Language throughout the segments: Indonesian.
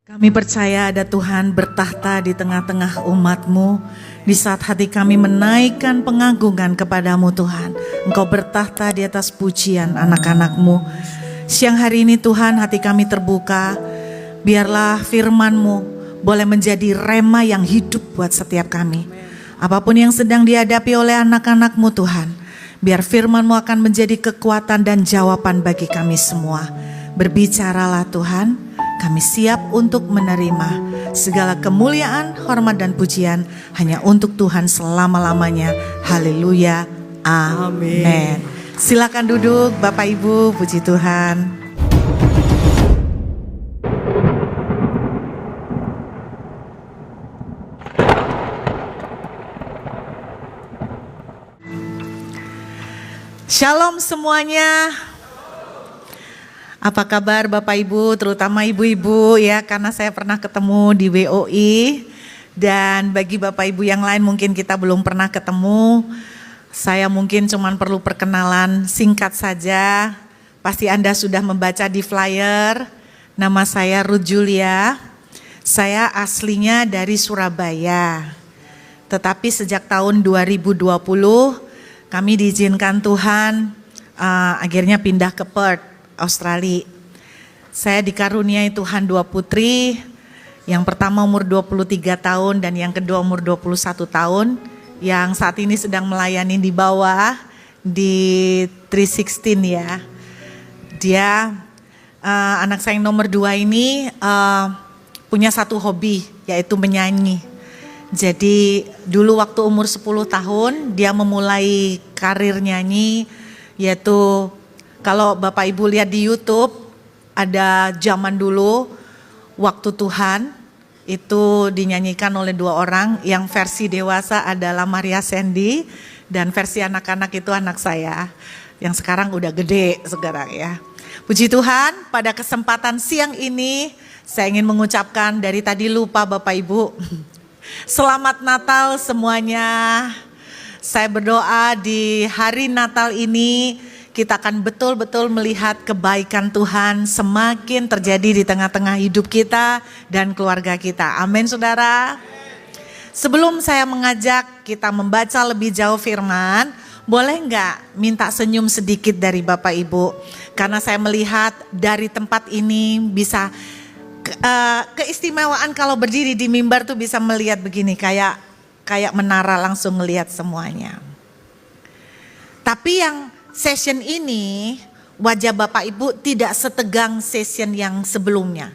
Kami percaya ada Tuhan bertahta di tengah-tengah umat-Mu. Di saat hati kami menaikkan pengagungan kepadamu Tuhan, Engkau bertahta di atas pujian anak-anak-Mu. Siang hari ini Tuhan, hati kami terbuka. Biarlah firman-Mu boleh menjadi rema yang hidup buat setiap kami. Apapun yang sedang dihadapi oleh anak-anak-Mu Tuhan, biar firman-Mu akan menjadi kekuatan dan jawaban bagi kami semua. Berbicaralah Tuhan, kami siap untuk menerima segala kemuliaan, hormat dan pujian hanya untuk Tuhan selama-lamanya. Haleluya, amin. Silakan duduk Bapak Ibu, puji Tuhan. Shalom semuanya. Apa kabar Bapak Ibu, terutama ibu-ibu ya, karena saya pernah ketemu di WOI. Dan bagi Bapak Ibu yang lain mungkin kita belum pernah ketemu. Saya mungkin cuman perlu perkenalan singkat saja. Pasti Anda sudah membaca di flyer. Nama saya Ruth Julia. Saya aslinya dari Surabaya. Tetapi sejak tahun 2020 kami diizinkan Tuhan akhirnya pindah ke Perth, Australia. Saya dikaruniai Tuhan 2 putri. Yang pertama umur 23 tahun dan yang kedua umur 21 tahun. Yang saat ini sedang melayani di bawah di 316 ya. Dia anak saya yang nomor 2 ini punya satu hobi, yaitu menyanyi. Jadi dulu waktu umur 10 tahun dia memulai karir nyanyi, yaitu kalau Bapak Ibu lihat di YouTube, ada zaman dulu Waktu Tuhan, itu dinyanyikan oleh 2 orang, yang versi dewasa adalah Maria Sandy, dan versi anak-anak itu anak saya, yang sekarang udah gede sekarang ya. Puji Tuhan, pada kesempatan siang ini, saya ingin mengucapkan dari tadi lupa Bapak Ibu, Selamat Natal semuanya. Saya berdoa di hari Natal ini kita akan betul-betul melihat kebaikan Tuhan semakin terjadi di tengah-tengah hidup kita dan keluarga kita. Amin saudara. Sebelum saya mengajak kita membaca lebih jauh firman, boleh enggak minta senyum sedikit dari Bapak Ibu? Karena saya melihat dari tempat ini bisa keistimewaan kalau berdiri di mimbar tuh bisa melihat begini, kayak menara langsung melihat semuanya. Tapi yang session ini wajah Bapak Ibu tidak setegang session yang sebelumnya.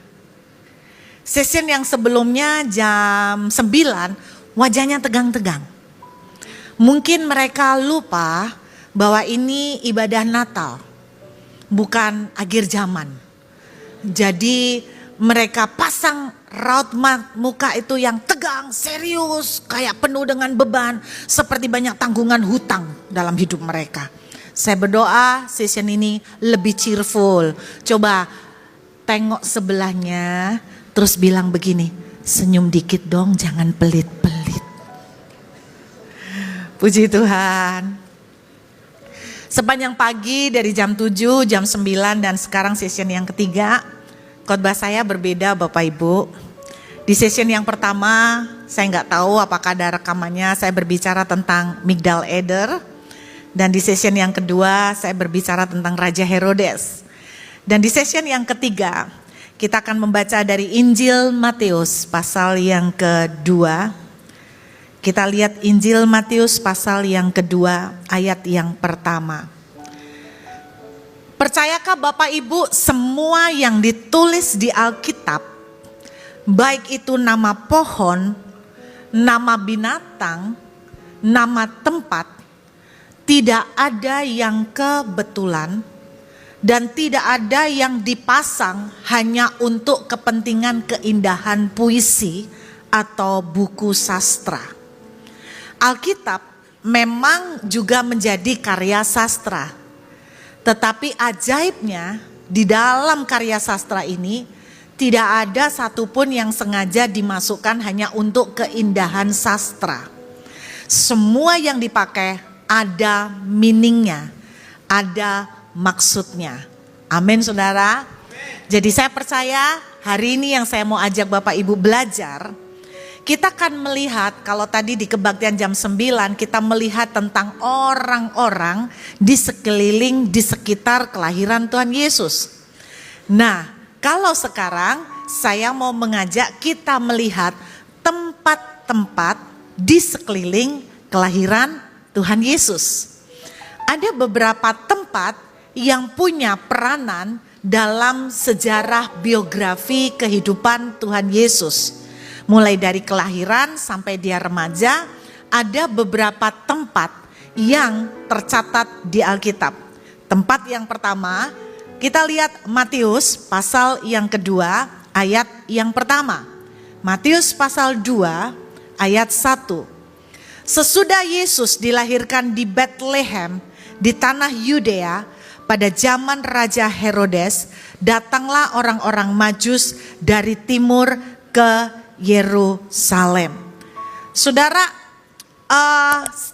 Session yang sebelumnya jam 9 wajahnya tegang-tegang. Mungkin mereka lupa bahwa ini ibadah Natal, bukan akhir zaman. Jadi mereka pasang raut muka itu yang tegang, serius, kayak penuh dengan beban, seperti banyak tanggungan hutang dalam hidup mereka. Saya berdoa session ini lebih cheerful. Coba tengok sebelahnya, terus bilang begini, senyum dikit dong, jangan pelit-pelit. Puji Tuhan. Sepanjang pagi dari jam 7, jam 9 dan sekarang session yang ketiga, khotbah saya berbeda Bapak Ibu. Di session yang pertama, saya nggak tahu apakah ada rekamannya, saya berbicara tentang Migdal Eder. Dan di session yang kedua, saya berbicara tentang Raja Herodes. Dan di session yang ketiga, kita akan membaca dari Injil Matius pasal yang kedua. Kita lihat Injil Matius pasal yang kedua, ayat yang pertama. Percayakah Bapak Ibu semua yang ditulis di Alkitab, baik itu nama pohon, nama binatang, nama tempat, tidak ada yang kebetulan dan tidak ada yang dipasang hanya untuk kepentingan keindahan puisi atau buku sastra. Alkitab memang juga menjadi karya sastra. Tetapi ajaibnya di dalam karya sastra ini tidak ada satupun yang sengaja dimasukkan hanya untuk keindahan sastra. Semua yang dipakai ada meaningnya, ada maksudnya. Amin saudara. Jadi saya percaya hari ini yang saya mau ajak Bapak Ibu belajar, kita akan melihat, kalau tadi di kebaktian jam 9 kita melihat tentang orang-orang di sekeliling, di sekitar kelahiran Tuhan Yesus. Nah, kalau sekarang saya mau mengajak kita melihat tempat-tempat di sekeliling kelahiran Tuhan Yesus. Ada beberapa tempat yang punya peranan dalam sejarah biografi kehidupan Tuhan Yesus. Mulai dari kelahiran sampai dia remaja, ada beberapa tempat yang tercatat di Alkitab. Tempat yang pertama, kita lihat Matius pasal yang kedua, ayat yang pertama. Matius pasal 2, ayat 1. Sesudah Yesus dilahirkan di Bethlehem, di tanah Yudea, pada zaman Raja Herodes, datanglah orang-orang Majus dari timur ke Yerusalem. Saudara,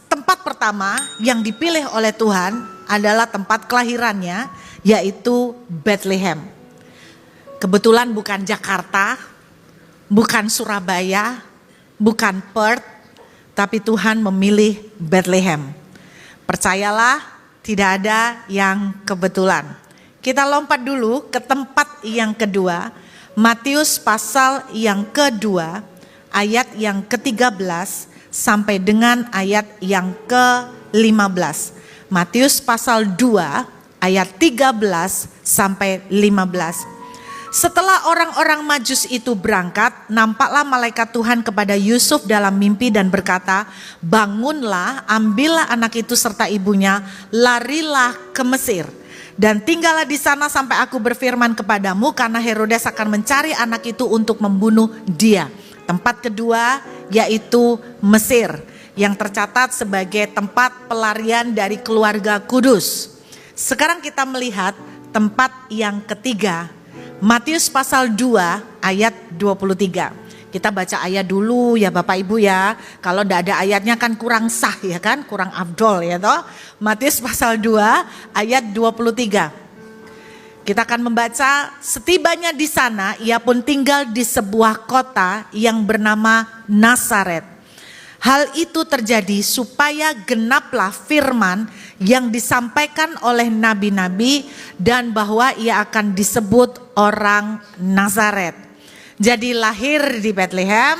tempat pertama yang dipilih oleh Tuhan adalah tempat kelahirannya, yaitu Bethlehem. Kebetulan bukan Jakarta, bukan Surabaya, bukan Perth, tapi Tuhan memilih Bethlehem. Percayalah, tidak ada yang kebetulan. Kita lompat dulu ke tempat yang kedua, Matius pasal yang kedua, ayat yang ke-13 sampai dengan ayat yang ke-15. Matius pasal 2, ayat 13 sampai 15. Setelah orang-orang Majus itu berangkat, nampaklah malaikat Tuhan kepada Yusuf dalam mimpi dan berkata, bangunlah, ambillah anak itu serta ibunya, larilah ke Mesir. Dan tinggallah di sana sampai aku berfirman kepadamu, karena Herodes akan mencari anak itu untuk membunuh dia. Tempat kedua yaitu Mesir, yang tercatat sebagai tempat pelarian dari keluarga kudus. Sekarang kita melihat tempat yang ketiga, Matius pasal 2 ayat 23. Kita baca ayat dulu ya Bapak Ibu ya. Kalau tidak ada ayatnya kan kurang sah ya kan, kurang afdol ya toh. Matius pasal 2 ayat 23. Kita akan membaca, setibanya di sana ia pun tinggal di sebuah kota yang bernama Nazaret. Hal itu terjadi supaya genaplah firman yang disampaikan oleh nabi-nabi dan bahwa ia akan disebut orang Nazaret. Jadi lahir di Bethlehem,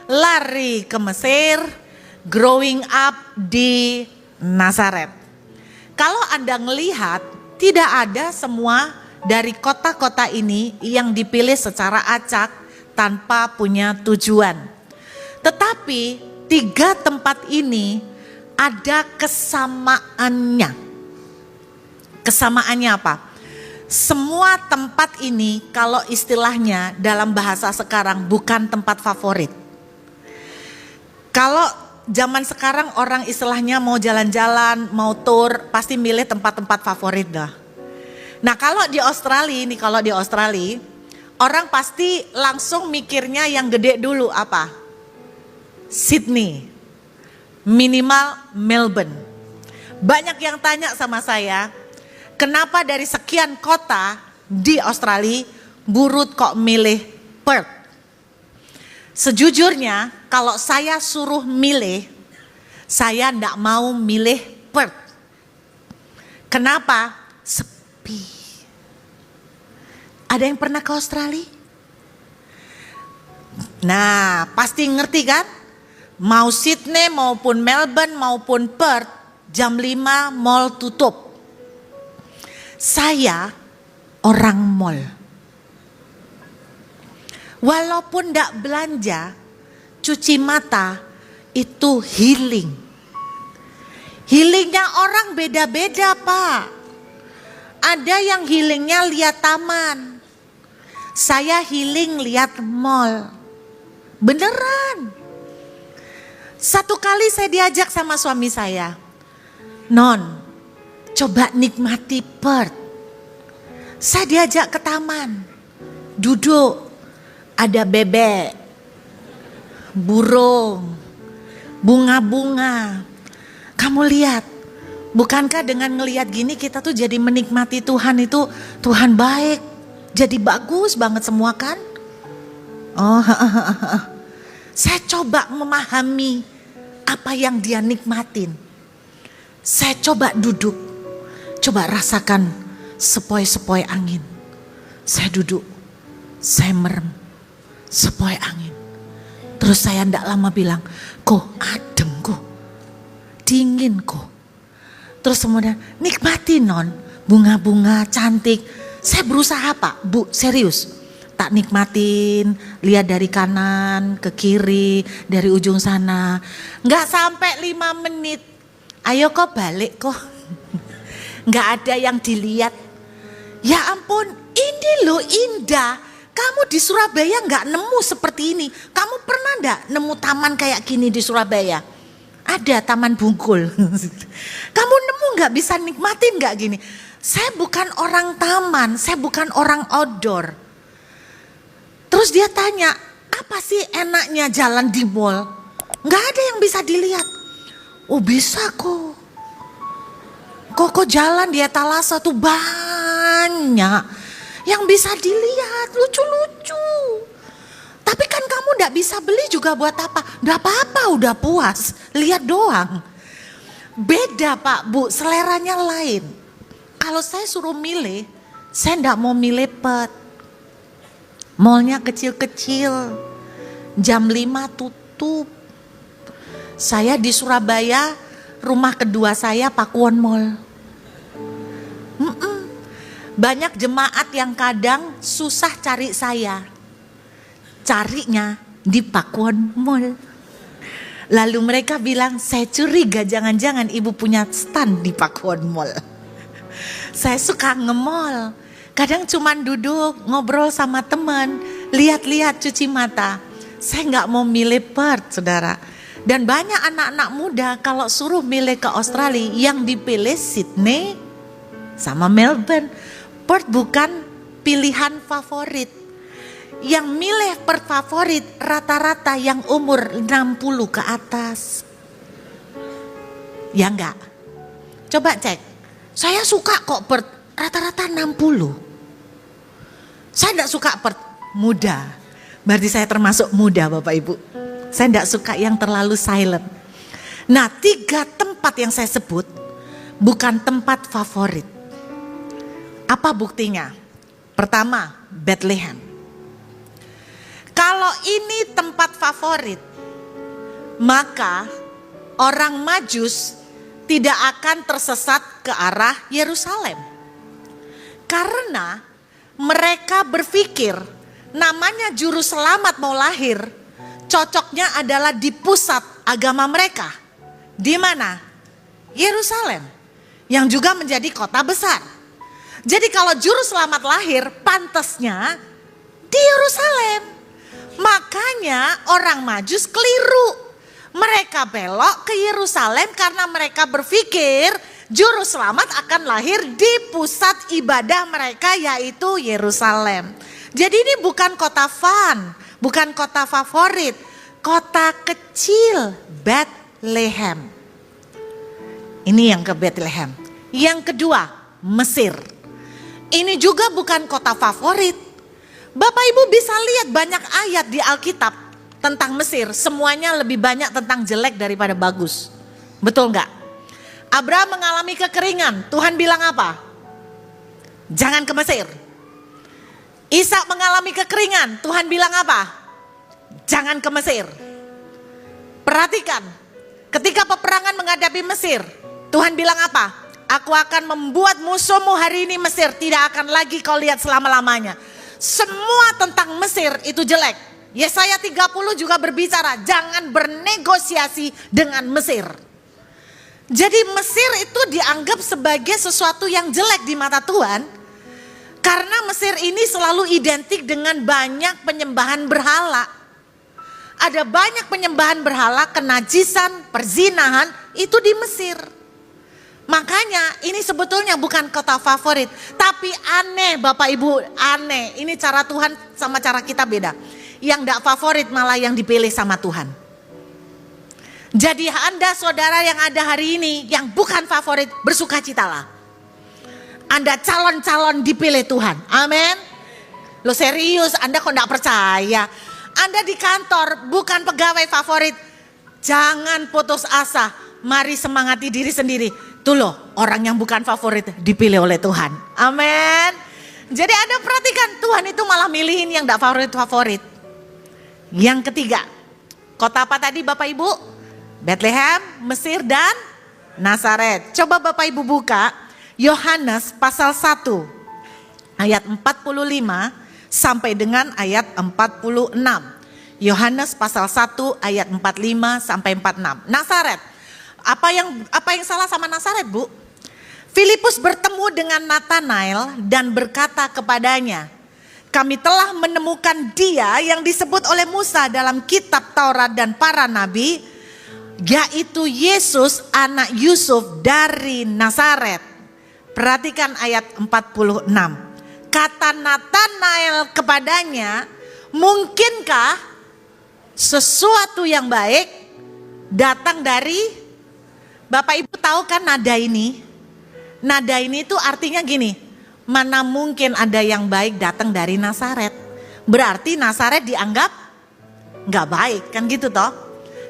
lari ke Mesir, growing up di Nazaret. Kalau Anda melihat, tidak ada semua dari kota-kota ini yang dipilih secara acak tanpa punya tujuan. Tetapi 3 tempat ini ada kesamaannya. Kesamaannya apa? Semua tempat ini kalau istilahnya dalam bahasa sekarang bukan tempat favorit. Kalau zaman sekarang orang istilahnya mau jalan-jalan, mau tour, pasti milih tempat-tempat favorit dah. Nah kalau di Australia, orang pasti langsung mikirnya yang gede dulu apa? Sydney, minimal Melbourne. Banyak yang tanya sama saya, kenapa dari sekian kota di Australia, Burut kok milih Perth? Sejujurnya, kalau saya suruh milih, saya tidak mau milih Perth. Kenapa? Sepi. Ada yang pernah ke Australia? Nah, pasti ngerti kan? Mau Sydney maupun Melbourne maupun Perth, jam 5 mall tutup. Saya orang mall. Walaupun tidak belanja, cuci mata itu healing. Healingnya orang beda-beda Pak. Ada yang healingnya lihat taman. Saya healing lihat mall. Beneran. Satu kali saya diajak sama suami saya. Non, coba nikmati Perth. Saya diajak ke taman. Duduk, ada bebek, burung, bunga-bunga. Kamu lihat, bukankah dengan ngelihat gini kita tuh jadi menikmati Tuhan itu, Tuhan baik. Jadi bagus banget semua kan? Oh, saya coba memahami apa yang dia nikmatin. Saya coba duduk, coba rasakan sepoi-sepoi angin. Saya duduk, saya merem, sepoi angin. Terus saya tidak lama bilang, kok adem kok, dingin kok. Terus kemudian nikmati non, bunga-bunga cantik. Saya berusaha Pak, Bu, serius. Tak nikmatin, lihat dari kanan ke kiri, dari ujung sana. Nggak sampai 5 menit, ayo kok balik kok. Nggak ada yang dilihat. Ya ampun, ini loh indah. Kamu di Surabaya nggak nemu seperti ini. Kamu pernah nggak nemu taman kayak gini di Surabaya? Ada Taman Bungkul. Kamu nemu nggak bisa nikmatin nggak gini? Saya bukan orang taman, saya bukan orang outdoor. Terus dia tanya, apa sih enaknya jalan di mall? Nggak ada yang bisa dilihat. Oh bisa kok. Kok jalan di etalase tuh banyak yang bisa dilihat, lucu-lucu. Tapi kan kamu gak bisa beli juga buat apa? Gak apa-apa, udah puas, lihat doang. Beda Pak Bu, seleranya lain. Kalau saya suruh milih, saya gak mau milih pet. Mallnya kecil-kecil, jam 5 tutup. Saya di Surabaya, rumah kedua saya Pakuwon Mall. Banyak jemaat yang kadang susah cari saya. Carinya di Pakuwon Mall. Lalu mereka bilang, saya curiga jangan-jangan ibu punya stand di Pakuwon Mall. Saya suka nge-mall. Kadang cuman duduk, ngobrol sama teman, lihat-lihat cuci mata. Saya gak mau milih Perth, saudara. Dan banyak anak-anak muda kalau suruh milih ke Australia, yang dipilih Sydney sama Melbourne. Perth bukan pilihan favorit. Yang milih Perth favorit rata-rata yang umur 60 ke atas. Ya enggak? Coba cek. Saya suka kok Perth, rata-rata 60. Saya enggak suka Perth, muda. Berarti saya termasuk muda Bapak Ibu. Saya enggak suka yang terlalu silent. Nah, 3 tempat yang saya sebut bukan tempat favorit. Apa buktinya? Pertama, Bethlehem. Kalau ini tempat favorit, maka orang Majus tidak akan tersesat ke arah Yerusalem. Karena mereka berpikir namanya juru selamat mau lahir, cocoknya adalah di pusat agama mereka. Di mana? Yerusalem, yang juga menjadi kota besar. Jadi kalau juru selamat lahir, pantasnya di Yerusalem. Makanya orang Majus keliru. Mereka belok ke Yerusalem karena mereka berpikir juru selamat akan lahir di pusat ibadah mereka, yaitu Yerusalem. Jadi ini bukan kota fun, bukan kota favorit, kota kecil, Bethlehem. Ini yang ke Bethlehem. Yang kedua, Mesir. Ini juga bukan kota favorit. Bapak Ibu bisa lihat banyak ayat di Alkitab tentang Mesir. Semuanya lebih banyak tentang jelek daripada bagus. Betul nggak? Abraham mengalami kekeringan. Tuhan bilang apa? Jangan ke Mesir. Ishak mengalami kekeringan. Tuhan bilang apa? Jangan ke Mesir. Perhatikan. Ketika peperangan menghadapi Mesir, Tuhan bilang apa? Aku akan membuat musuhmu hari ini Mesir, tidak akan lagi kau lihat selama-lamanya. Semua tentang Mesir itu jelek. Yesaya 30 juga berbicara, jangan bernegosiasi dengan Mesir. Jadi Mesir itu dianggap sebagai sesuatu yang jelek di mata Tuhan. Karena Mesir ini selalu identik dengan banyak penyembahan berhala. Ada banyak penyembahan berhala, kenajisan, perzinahan, itu di Mesir. Makanya ini sebetulnya bukan kota favorit. Tapi aneh Bapak Ibu, aneh. Ini cara Tuhan sama cara kita beda. Yang gak favorit malah yang dipilih sama Tuhan. Jadi Anda saudara yang ada hari ini, yang bukan favorit, bersukacitalah. Anda calon-calon dipilih Tuhan. Amin. Lo serius, Anda kok enggak percaya? Anda di kantor bukan pegawai favorit. Jangan putus asa. Mari semangati diri sendiri. Tuh loh, orang yang bukan favorit dipilih oleh Tuhan. Amin. Jadi Anda perhatikan, Tuhan itu malah milihin yang enggak favorit-favorit. Yang ketiga, kota apa tadi Bapak Ibu? Bethlehem, Mesir dan Nazaret. Coba Bapak Ibu buka Yohanes pasal 1 ayat 45 sampai dengan ayat 46. Yohanes pasal 1 ayat 45 sampai 46. Nazaret. Apa yang salah sama Nazaret, Bu? Filipus bertemu dengan Nathanael dan berkata kepadanya, "Kami telah menemukan dia yang disebut oleh Musa dalam kitab Taurat dan para nabi, yaitu Yesus anak Yusuf dari Nazaret." Perhatikan ayat 46. Kata Nathanael kepadanya, "Mungkinkah sesuatu yang baik datang dari..." Bapak Ibu tahu kan nada ini? Nada ini itu artinya gini, mana mungkin ada yang baik datang dari Nazaret. Berarti Nazaret dianggap nggak baik, kan gitu toh.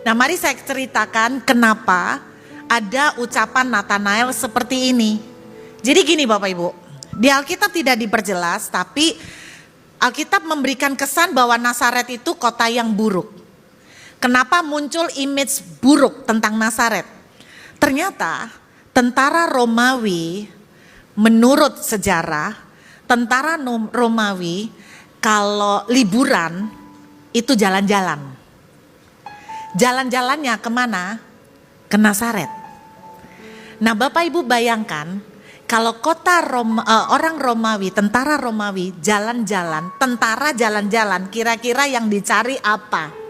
Nah mari saya ceritakan kenapa ada ucapan Nathanael seperti ini. Jadi gini Bapak Ibu, di Alkitab tidak diperjelas, tapi Alkitab memberikan kesan bahwa Nazaret itu kota yang buruk. Kenapa muncul image buruk tentang Nazaret? Ternyata tentara Romawi, menurut sejarah, tentara Romawi kalau liburan itu jalan-jalan. Jalan-jalannya kemana? Ke Nazaret. Nah Bapak Ibu bayangkan, kalau orang Romawi, tentara Romawi jalan-jalan, tentara jalan-jalan, kira-kira yang dicari apa?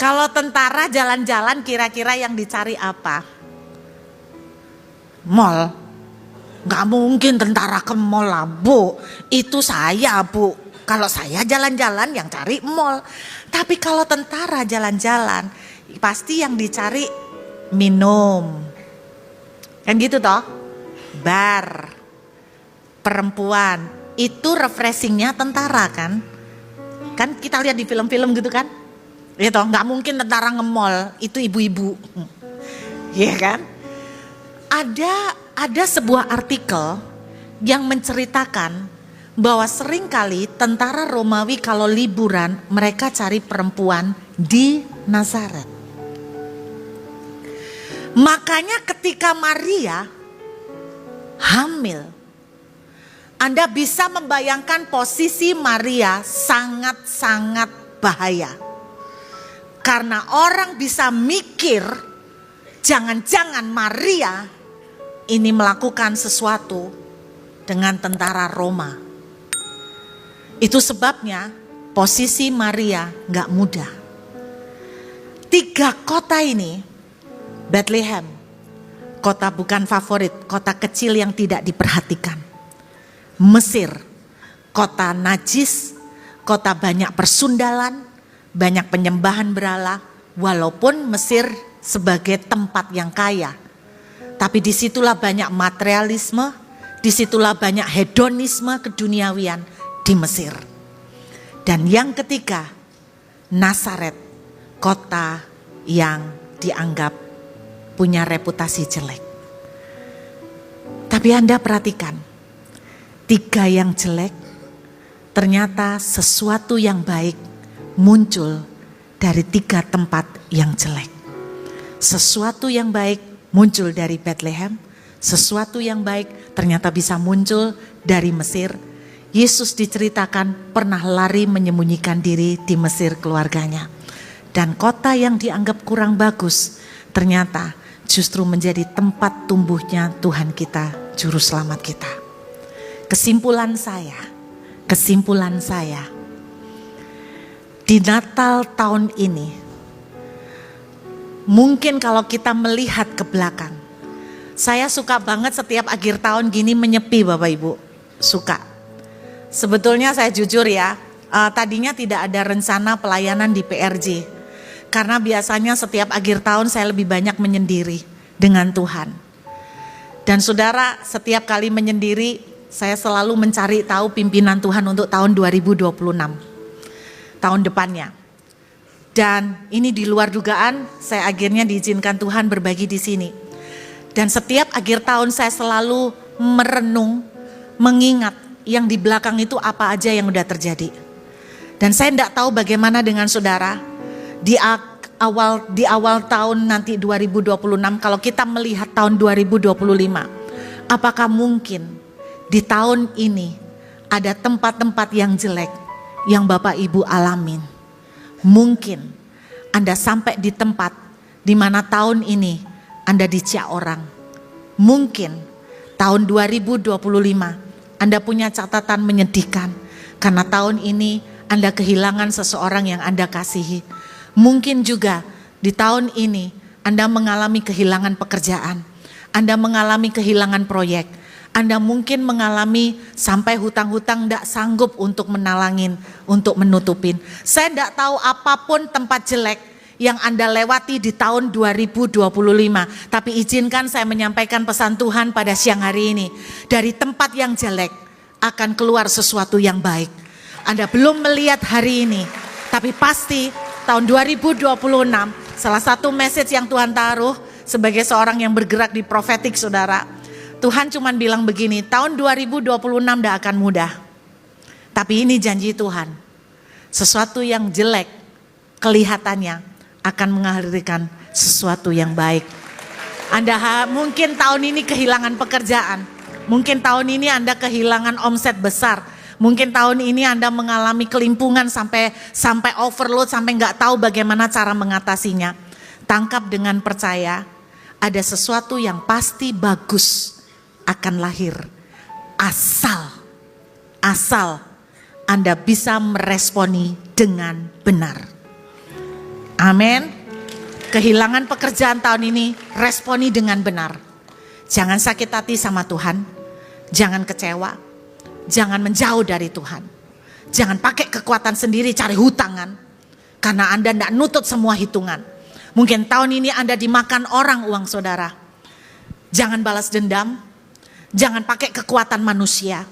Kalau tentara jalan-jalan, kira-kira yang dicari apa? Mall. Gak mungkin tentara ke mall lah Bu. Itu saya Bu. Kalau saya jalan-jalan yang cari mall. Tapi kalau tentara jalan-jalan, pasti yang dicari minum. Kan gitu toh? Bar, perempuan, itu refreshingnya tentara kan? Kan kita lihat di film-film gitu kan? Ya toh, nggak mungkin tentara nge-mall, itu ibu-ibu. Iya kan? Ada sebuah artikel yang menceritakan bahwa seringkali tentara Romawi kalau liburan mereka cari perempuan di Nazaret. Makanya ketika Maria hamil, Anda bisa membayangkan posisi Maria sangat-sangat bahaya. Karena orang bisa mikir, jangan-jangan Maria ini melakukan sesuatu dengan tentara Roma. Itu sebabnya posisi Maria gak mudah. 3 kota ini, Bethlehem, kota bukan favorit, kota kecil yang tidak diperhatikan. Mesir, kota najis, kota banyak persundalan, banyak penyembahan berhala, walaupun Mesir sebagai tempat yang kaya. Tapi disitulah banyak materialisme, disitulah banyak hedonisme keduniawian di Mesir. Dan yang ketiga, Nazaret, kota yang dianggap punya reputasi jelek. Tapi Anda perhatikan, 3 yang jelek, ternyata sesuatu yang baik muncul dari 3 tempat yang jelek. Sesuatu yang baik muncul dari Bethlehem, sesuatu yang baik ternyata bisa muncul dari Mesir. Yesus diceritakan pernah lari menyembunyikan diri di Mesir keluarganya. Dan kota yang dianggap kurang bagus ternyata justru menjadi tempat tumbuhnya Tuhan kita, Juru Selamat kita. Kesimpulan saya, di Natal tahun ini, mungkin kalau kita melihat ke belakang, saya suka banget setiap akhir tahun gini menyepi Bapak Ibu, suka. Sebetulnya saya jujur ya, tadinya tidak ada rencana pelayanan di PRJ, karena biasanya setiap akhir tahun saya lebih banyak menyendiri dengan Tuhan. Dan saudara, setiap kali menyendiri saya selalu mencari tahu pimpinan Tuhan untuk tahun 2026, tahun depannya. Dan ini di luar dugaan, saya akhirnya diizinkan Tuhan berbagi di sini. Dan setiap akhir tahun saya selalu merenung, mengingat yang di belakang itu apa aja yang udah terjadi. Dan saya tidak tahu bagaimana dengan saudara, di awal tahun nanti 2026, kalau kita melihat tahun 2025, apakah mungkin di tahun ini ada tempat-tempat yang jelek yang Bapak Ibu alamin? Mungkin Anda sampai di tempat di mana tahun ini Anda dicap orang. Mungkin tahun 2025 Anda punya catatan menyedihkan karena tahun ini Anda kehilangan seseorang yang Anda kasihi. Mungkin juga di tahun ini Anda mengalami kehilangan pekerjaan, Anda mengalami kehilangan proyek, Anda mungkin mengalami sampai hutang-hutang tidak sanggup untuk menalangin, untuk menutupin. Saya tidak tahu apapun tempat jelek yang Anda lewati di tahun 2025. Tapi izinkan saya menyampaikan pesan Tuhan pada siang hari ini. Dari tempat yang jelek akan keluar sesuatu yang baik. Anda belum melihat hari ini, tapi pasti tahun 2026 salah satu message yang Tuhan taruh sebagai seorang yang bergerak di prophetic, saudara. Tuhan cuman bilang begini, tahun 2026 tidak akan mudah. Tapi ini janji Tuhan. Sesuatu yang jelek kelihatannya akan menghadirkan sesuatu yang baik. Anda mungkin tahun ini kehilangan pekerjaan. Mungkin tahun ini Anda kehilangan omset besar. Mungkin tahun ini Anda mengalami kelimpungan sampai overload, sampai nggak tahu bagaimana cara mengatasinya. Tangkap dengan percaya, ada sesuatu yang pasti bagus akan lahir asal Anda bisa meresponi dengan benar. Amin. Kehilangan pekerjaan tahun ini, responi dengan benar. Jangan sakit hati sama Tuhan, jangan kecewa, jangan menjauh dari Tuhan. Jangan pakai kekuatan sendiri cari hutangan, karena Anda tidak nutut semua hitungan. Mungkin tahun ini Anda dimakan orang uang saudara. Jangan balas dendam. Jangan pakai kekuatan manusia.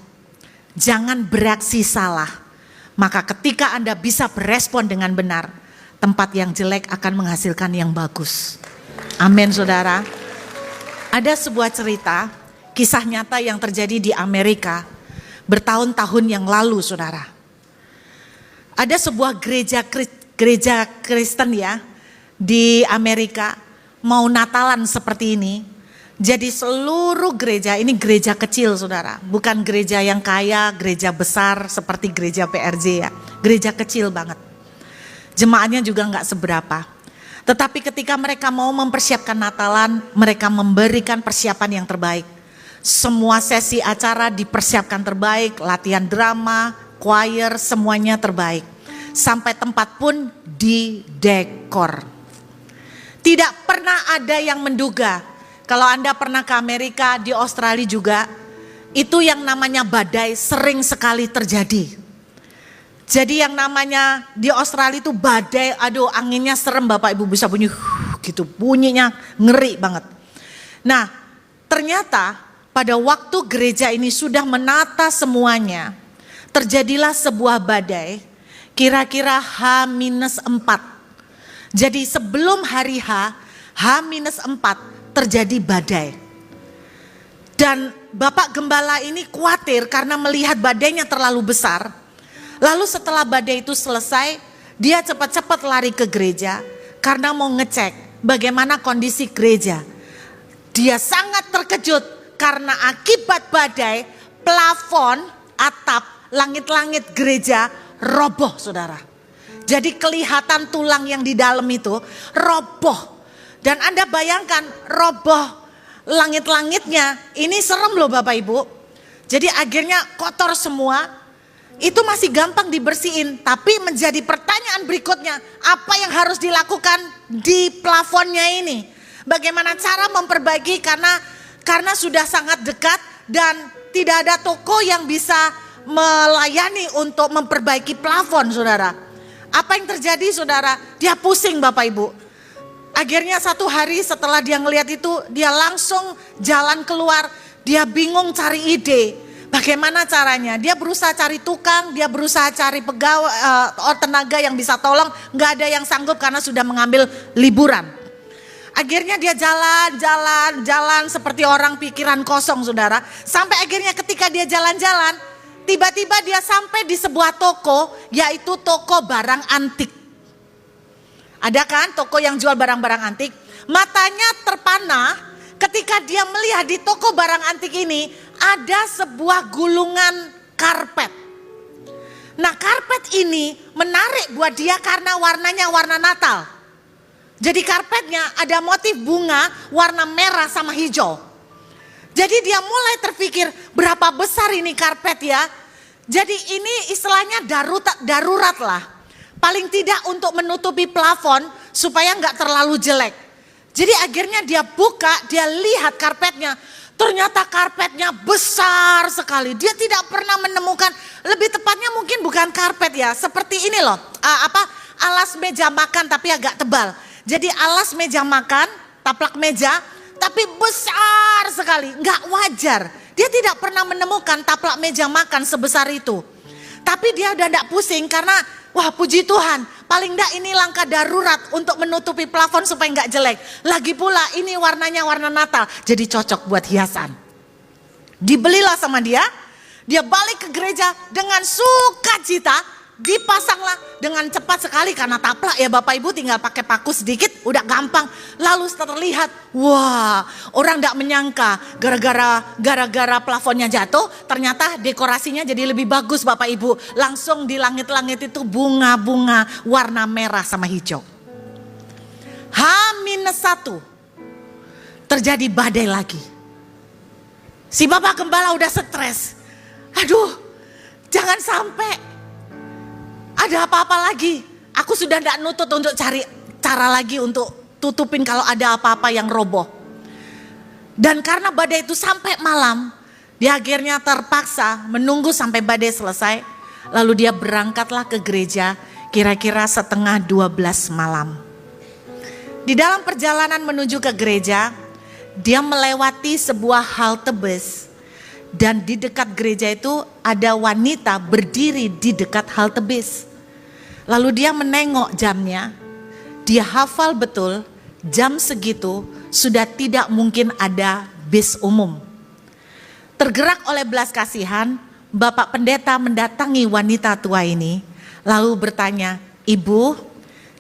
Jangan bereaksi salah. Maka ketika Anda bisa berespon dengan benar, tempat yang jelek akan menghasilkan yang bagus. Amin, saudara. Ada sebuah cerita, kisah nyata yang terjadi di Amerika bertahun-tahun yang lalu, saudara. Ada sebuah gereja Kristen ya di Amerika mau Natalan seperti ini. Jadi seluruh gereja, ini gereja kecil saudara, bukan gereja yang kaya, gereja besar seperti gereja PRJ ya, gereja kecil banget. Jemaatnya juga nggak seberapa. Tetapi ketika mereka mau mempersiapkan Natalan, mereka memberikan persiapan yang terbaik. Semua sesi acara dipersiapkan terbaik, latihan drama, choir, semuanya terbaik. Sampai tempat pun didekor. Tidak pernah ada yang menduga. Kalau Anda pernah ke Amerika, di Australia juga, itu yang namanya badai sering sekali terjadi. Jadi yang namanya di Australia itu badai, aduh anginnya serem Bapak Ibu bisa bunyi gitu, bunyinya ngeri banget. Nah ternyata pada waktu gereja ini sudah menata semuanya, terjadilah sebuah badai kira-kira H-4. Jadi sebelum hari H-4 terjadi badai. Dan Bapak Gembala ini khawatir karena melihat badainya terlalu besar. Lalu setelah badai itu selesai, dia cepat-cepat lari ke gereja karena mau ngecek bagaimana kondisi gereja. Dia sangat terkejut karena akibat badai, plafon, atap, langit-langit gereja roboh, saudara. Jadi kelihatan tulang yang di dalam itu roboh. Dan Anda bayangkan roboh langit-langitnya, ini serem loh Bapak Ibu. Jadi akhirnya kotor semua, itu masih gampang dibersihin. Tapi menjadi pertanyaan berikutnya, apa yang harus dilakukan di plafonnya ini? Bagaimana cara memperbaiki karena sudah sangat dekat dan tidak ada toko yang bisa melayani untuk memperbaiki plafon, saudara. Apa yang terjadi, saudara? Dia pusing Bapak Ibu. Akhirnya satu hari setelah dia ngelihat itu, dia langsung jalan keluar, dia bingung cari ide. Bagaimana caranya? Dia berusaha cari tukang, dia berusaha cari pegawai, tenaga yang bisa tolong, nggak ada yang sanggup karena sudah mengambil liburan. Akhirnya dia jalan seperti orang pikiran kosong, saudara. Sampai akhirnya ketika dia jalan-jalan, tiba-tiba dia sampai di sebuah toko, yaitu toko barang antik. Ada kan toko yang jual barang-barang antik? Matanya terpana ketika dia melihat di toko barang antik ini ada sebuah gulungan karpet. Nah, karpet ini menarik buat dia karena warnanya warna Natal. Jadi karpetnya ada motif bunga warna merah sama hijau. Jadi dia mulai terpikir, berapa besar ini karpet ya? Jadi ini istilahnya darurat lah. Paling tidak untuk menutupi plafon supaya nggak terlalu jelek. Jadi akhirnya dia buka, dia lihat karpetnya. Ternyata karpetnya besar sekali. Dia tidak pernah menemukan, lebih tepatnya mungkin bukan karpet ya. Seperti ini loh, alas meja makan tapi agak tebal. Jadi alas meja makan, taplak meja, tapi besar sekali. Nggak wajar. Dia tidak pernah menemukan taplak meja makan sebesar itu. Tapi dia udah nggak pusing karena wah puji Tuhan, paling enggak ini langkah darurat untuk menutupi plafon supaya enggak jelek. Lagi pula ini warnanya warna Natal, jadi cocok buat hiasan. Dibelilah sama dia balik ke gereja dengan sukacita, dipasanglah dengan cepat sekali karena taplak ya Bapak Ibu, tinggal pakai paku sedikit udah gampang. Lalu terlihat, wah orang enggak menyangka gara-gara plafonnya jatuh, ternyata dekorasinya jadi lebih bagus Bapak Ibu. Langsung di langit-langit itu bunga-bunga warna merah sama hijau. H-1 terjadi badai lagi. Si Bapak Gembala udah stres. Aduh, jangan sampai ada apa-apa lagi. Aku sudah tidak nutut untuk cari cara lagi untuk tutupin kalau ada apa-apa yang roboh. Dan karena badai itu sampai malam, dia akhirnya terpaksa menunggu sampai badai selesai. Lalu dia berangkatlah ke gereja kira-kira setengah 12 malam. Di dalam perjalanan menuju ke gereja, dia melewati sebuah halte bus. Dan di dekat gereja itu ada wanita berdiri di dekat halte bis. Lalu dia menengok jamnya. Dia hafal betul jam segitu sudah tidak mungkin ada bis umum. Tergerak oleh belas kasihan, Bapak Pendeta mendatangi wanita tua ini. Lalu bertanya, "Ibu,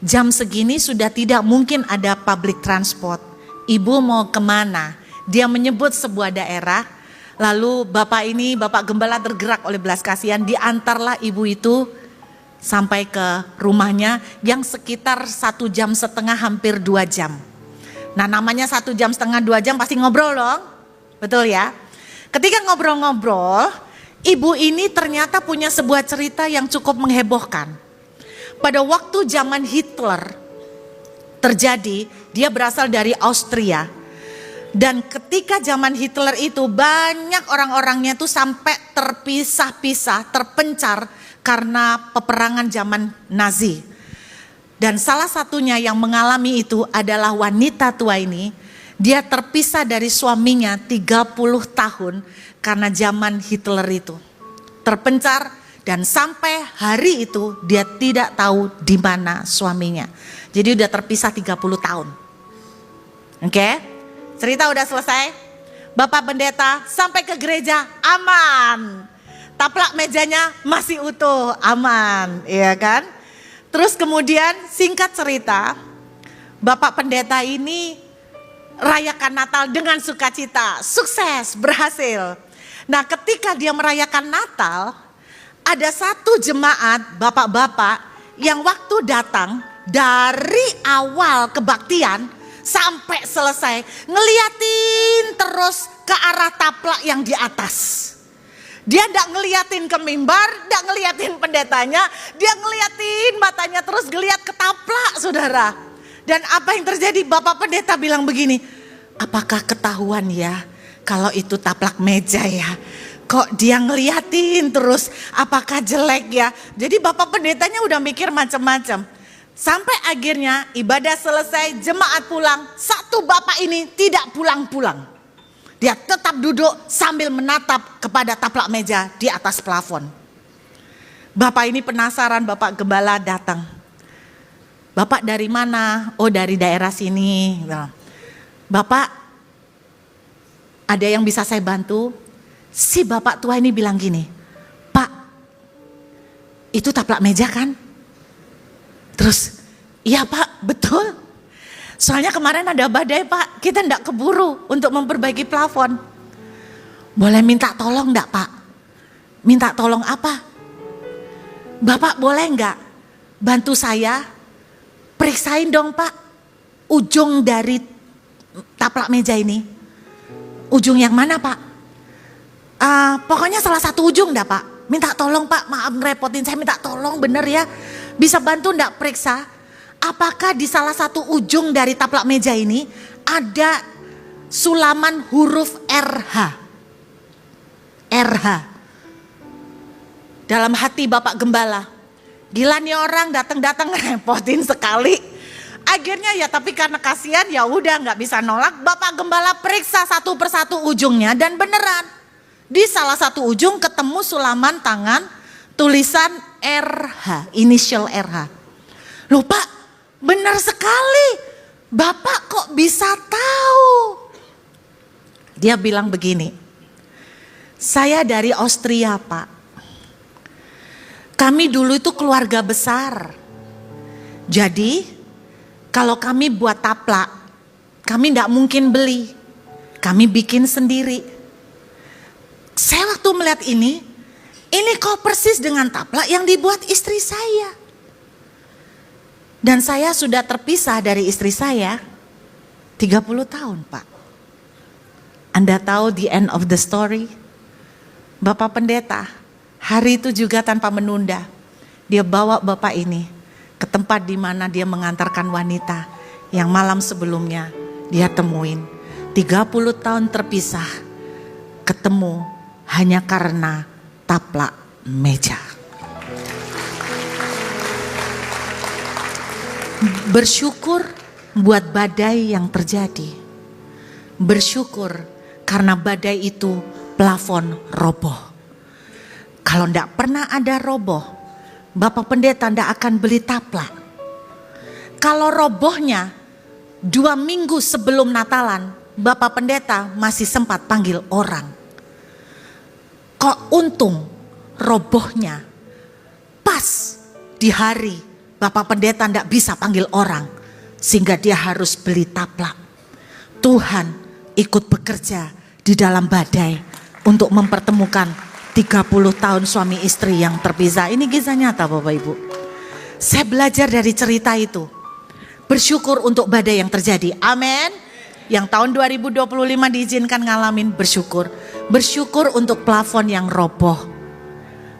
jam segini sudah tidak mungkin ada public transport. Ibu mau kemana?" Dia menyebut sebuah daerah. Lalu Bapak Gembala tergerak oleh belas kasihan, diantarlah ibu itu sampai ke rumahnya yang sekitar 1,5 jam, hampir 2 jam. Nah namanya 1,5 jam, 2 jam pasti ngobrol dong, betul ya? Ketika ngobrol-ngobrol, ibu ini ternyata punya sebuah cerita yang cukup menghebohkan. Pada waktu zaman Hitler terjadi, dia berasal dari Austria. Dan ketika zaman Hitler itu banyak orang-orangnya tuh sampai terpisah-pisah, terpencar karena peperangan zaman Nazi. Dan salah satunya yang mengalami itu adalah wanita tua ini. Dia terpisah dari suaminya 30 tahun karena zaman Hitler itu. Terpencar dan sampai hari itu dia tidak tahu di mana suaminya. Jadi udah terpisah 30 tahun. Oke? Cerita udah selesai. Bapak Pendeta sampai ke gereja aman. Taplak mejanya masih utuh, aman, iya kan? Terus kemudian singkat cerita, Bapak Pendeta ini rayakan Natal dengan sukacita, sukses, berhasil. Nah ketika dia merayakan Natal, ada satu jemaat bapak-bapak yang waktu datang dari awal kebaktian sampai selesai ngeliatin terus ke arah taplak yang di atas. Dia enggak ngeliatin ke mimbar, enggak ngeliatin pendetanya, dia ngeliatin matanya terus ngeliat ke taplak saudara. Dan apa yang terjadi? Bapak Pendeta bilang begini, apakah ketahuan ya kalau itu taplak meja ya? Kok dia ngeliatin terus, apakah jelek ya? Jadi Bapak Pendetanya udah mikir macam-macam. Sampai akhirnya ibadah selesai, jemaat pulang, satu bapak ini tidak pulang-pulang. Dia tetap duduk sambil menatap kepada taplak meja di atas plafon. Bapak ini penasaran, Bapak Gembala datang. Bapak dari mana? Oh, dari daerah sini. Bapak, ada yang bisa saya bantu? Si bapak tua ini bilang gini, Pak, itu taplak meja kan? Terus, iya Pak, betul. Soalnya kemarin ada badai Pak, kita enggak keburu untuk memperbaiki plafon. Boleh minta tolong enggak Pak? Minta tolong apa? Bapak boleh enggak bantu saya periksain dong Pak ujung dari taplak meja ini. Ujung yang mana Pak? Pokoknya salah satu ujung enggak Pak? Minta tolong Pak, maaf ngerepotin saya, minta tolong bener ya. Bisa bantu enggak periksa? Apakah di salah satu ujung dari taplak meja ini ada sulaman huruf RH? RH. Dalam hati Bapak Gembala, gila nih orang datang-datang ngerepotin sekali. Akhirnya ya tapi karena kasihan ya udah nggak bisa nolak. Bapak Gembala periksa satu persatu ujungnya dan beneran di salah satu ujung ketemu sulaman tangan tulisan RH, inisial RH. Loh Pak, benar sekali. Bapak kok bisa tahu? Dia bilang begini, saya dari Austria Pak. Kami dulu itu keluarga besar. Jadi kalau kami buat taplak, kami gak mungkin beli. Kami bikin sendiri. Saya waktu melihat ini kok persis dengan taplak yang dibuat istri saya. Dan saya sudah terpisah dari istri saya 30 tahun Pak. Anda tahu the end of the story? Bapak Pendeta, hari itu juga tanpa menunda, dia bawa Bapak ini ke tempat di mana dia mengantarkan wanita yang malam sebelumnya dia temuin. 30 tahun terpisah, ketemu hanya karena taplak meja. Bersyukur buat badai yang terjadi. Bersyukur karena badai itu plafon roboh. Kalau tidak pernah ada roboh, Bapak Pendeta tidak akan beli taplak. Kalau robohnya 2 minggu sebelum Natalan, Bapak Pendeta masih sempat panggil orang. Kok untung robohnya pas di hari Bapak Pendeta tidak bisa panggil orang, sehingga dia harus beli taplak. Tuhan ikut bekerja di dalam badai untuk mempertemukan 30 tahun suami istri yang terpisah. Ini kisah nyata Bapak Ibu. Saya belajar dari cerita itu. Bersyukur untuk badai yang terjadi. Amin. Yang tahun 2025 diizinkan ngalamin, bersyukur. Bersyukur untuk plafon yang roboh.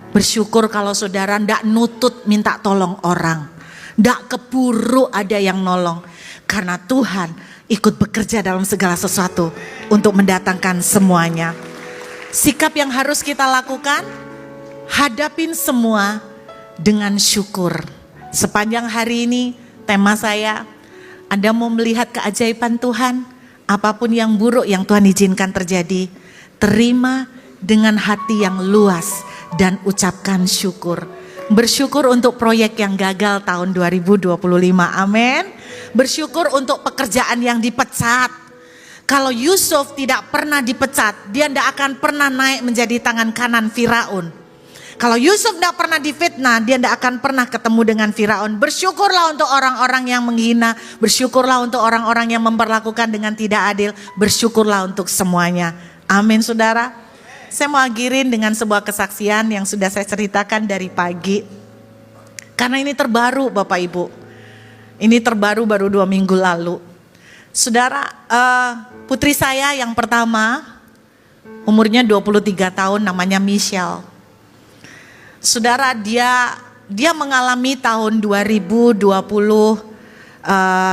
Bersyukur kalau saudara ndak nutut minta tolong orang. Ndak keburu ada yang nolong. Karena Tuhan ikut bekerja dalam segala sesuatu untuk mendatangkan semuanya. Sikap yang harus kita lakukan, hadapin semua dengan syukur. Sepanjang hari ini tema saya, Anda mau melihat keajaiban Tuhan, apapun yang buruk yang Tuhan izinkan terjadi, terima dengan hati yang luas dan ucapkan syukur. Bersyukur untuk proyek yang gagal tahun 2025, amin. Bersyukur untuk pekerjaan yang dipecat. Kalau Yusuf tidak pernah dipecat, dia tidak akan pernah naik menjadi tangan kanan Firaun. Kalau Yusuf tidak pernah difitnah, dia tidak akan pernah ketemu dengan Firaun. Bersyukurlah untuk orang-orang yang menghina, bersyukurlah untuk orang-orang yang memperlakukan dengan tidak adil, bersyukurlah untuk semuanya. Amin saudara. Saya mau akhirin dengan sebuah kesaksian yang sudah saya ceritakan dari pagi. Karena ini terbaru Bapak Ibu. Ini terbaru baru 2 minggu lalu. Saudara, putri saya yang pertama umurnya 23 tahun namanya Michelle. Saudara, dia mengalami tahun 2020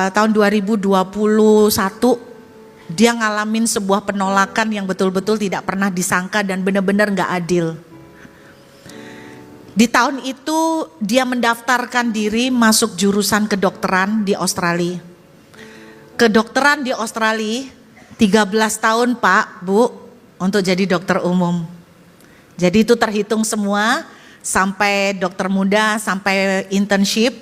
tahun 2021 dia ngalamin sebuah penolakan yang betul-betul tidak pernah disangka dan benar-benar gak adil. Di tahun itu dia mendaftarkan diri masuk jurusan kedokteran di Australia. Kedokteran di Australia 13 tahun Pak, Bu, untuk jadi dokter umum. Jadi itu terhitung semua, sampai dokter muda, sampai internship,